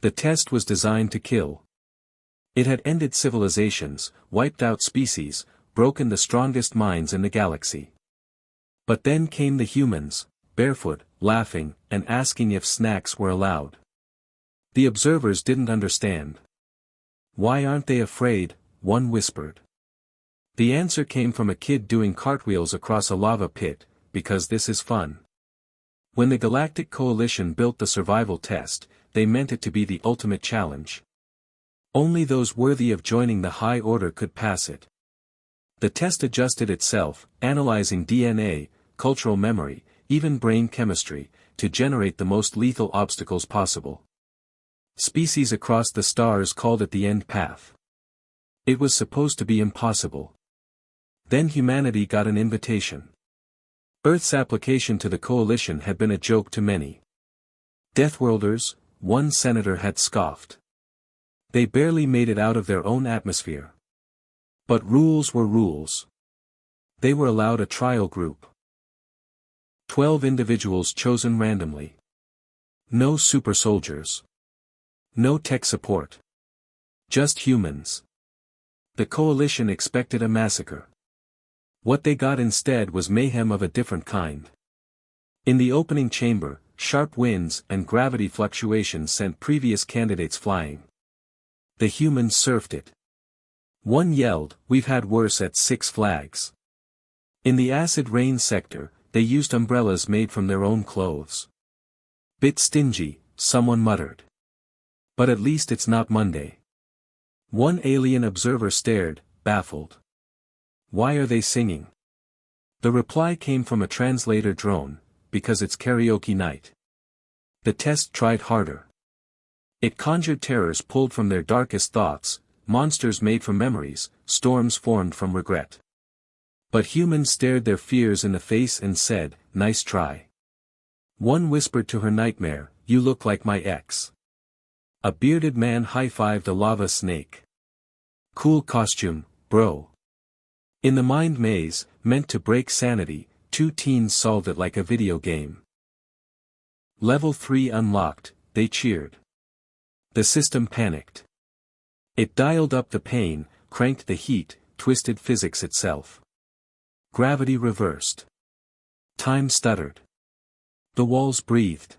The test was designed to kill. It had ended civilizations, wiped out species, broken the strongest minds in the galaxy. But then came the humans, barefoot, laughing, and asking if snacks were allowed. The observers didn't understand. "Why aren't they afraid?" one whispered. The answer came from a kid doing cartwheels across a lava pit, "Because this is fun." When the Galactic Coalition built the survival test, they meant it to be the ultimate challenge. Only those worthy of joining the High Order could pass it. The test adjusted itself, analyzing DNA, cultural memory, even brain chemistry, to generate the most lethal obstacles possible. Species across the stars called it the end path. It was supposed to be impossible. Then humanity got an invitation. Earth's application to the coalition had been a joke to many. Deathworlders, one senator had scoffed. They barely made it out of their own atmosphere. But rules were rules. They were allowed a trial group. 12 individuals chosen randomly. No super soldiers. No tech support. Just humans. The coalition expected a massacre. What they got instead was mayhem of a different kind. In the opening chamber, sharp winds and gravity fluctuations sent previous candidates flying. The humans surfed it. One yelled, "We've had worse at Six Flags." In the acid rain sector, they used umbrellas made from their own clothes. "Bit stingy," someone muttered. "But at least it's not Monday." One alien observer stared, baffled. "Why are they singing?" The reply came from a translator drone, "Because it's karaoke night." The test tried harder. It conjured terrors pulled from their darkest thoughts, monsters made from memories, storms formed from regret. But humans stared their fears in the face and said, "Nice try." One whispered to her nightmare, "You look like my ex." A bearded man high-fived a lava snake. "Cool costume, bro." In the mind maze, meant to break sanity, two teens solved it like a video game. Level 3 unlocked, they cheered. The system panicked. It dialed up the pain, cranked the heat, twisted physics itself. Gravity reversed. Time stuttered. The walls breathed.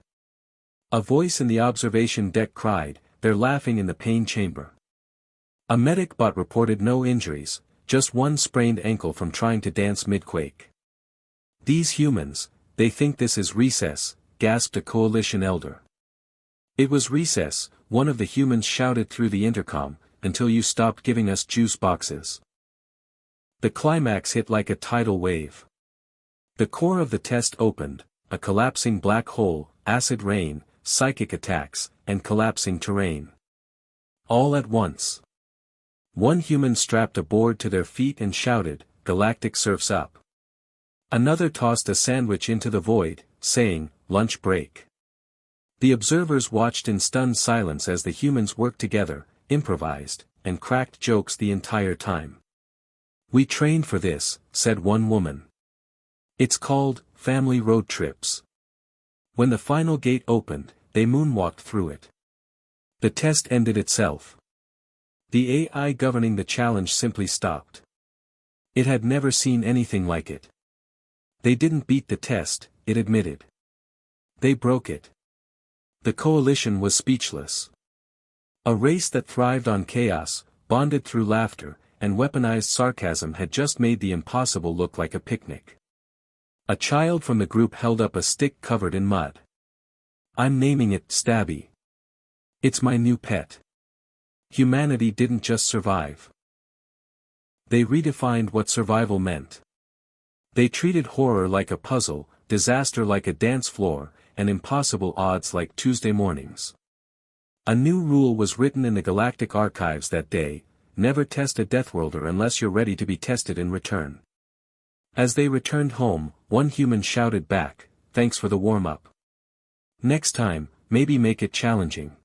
A voice in the observation deck cried, "They're laughing in the pain chamber." A medic bot reported no injuries, just one sprained ankle from trying to dance mid-quake. "These humans, they think this is recess," gasped a coalition elder. "It was recess," one of the humans shouted through the intercom, "until you stopped giving us juice boxes." The climax hit like a tidal wave. The core of the test opened, a collapsing black hole, acid rain, psychic attacks, and collapsing terrain. All at once. One human strapped a board to their feet and shouted, "Galactic surf's up." Another tossed a sandwich into the void, saying, "Lunch break." The observers watched in stunned silence as the humans worked together, improvised, and cracked jokes the entire time. "We trained for this," said one woman. "It's called, family road trips." When the final gate opened, they moonwalked through it. The test ended itself. The AI governing the challenge simply stopped. It had never seen anything like it. They didn't beat the test, it admitted. They broke it. The coalition was speechless. A race that thrived on chaos, bonded through laughter, and weaponized sarcasm had just made the impossible look like a picnic. A child from the group held up a stick covered in mud. "I'm naming it Stabby. It's my new pet." Humanity didn't just survive. They redefined what survival meant. They treated horror like a puzzle, disaster like a dance floor, and impossible odds like Tuesday mornings. A new rule was written in the galactic archives that day: never test a Deathworlder unless you're ready to be tested in return. As they returned home, one human shouted back, "Thanks for the warm-up. Next time, maybe make it challenging."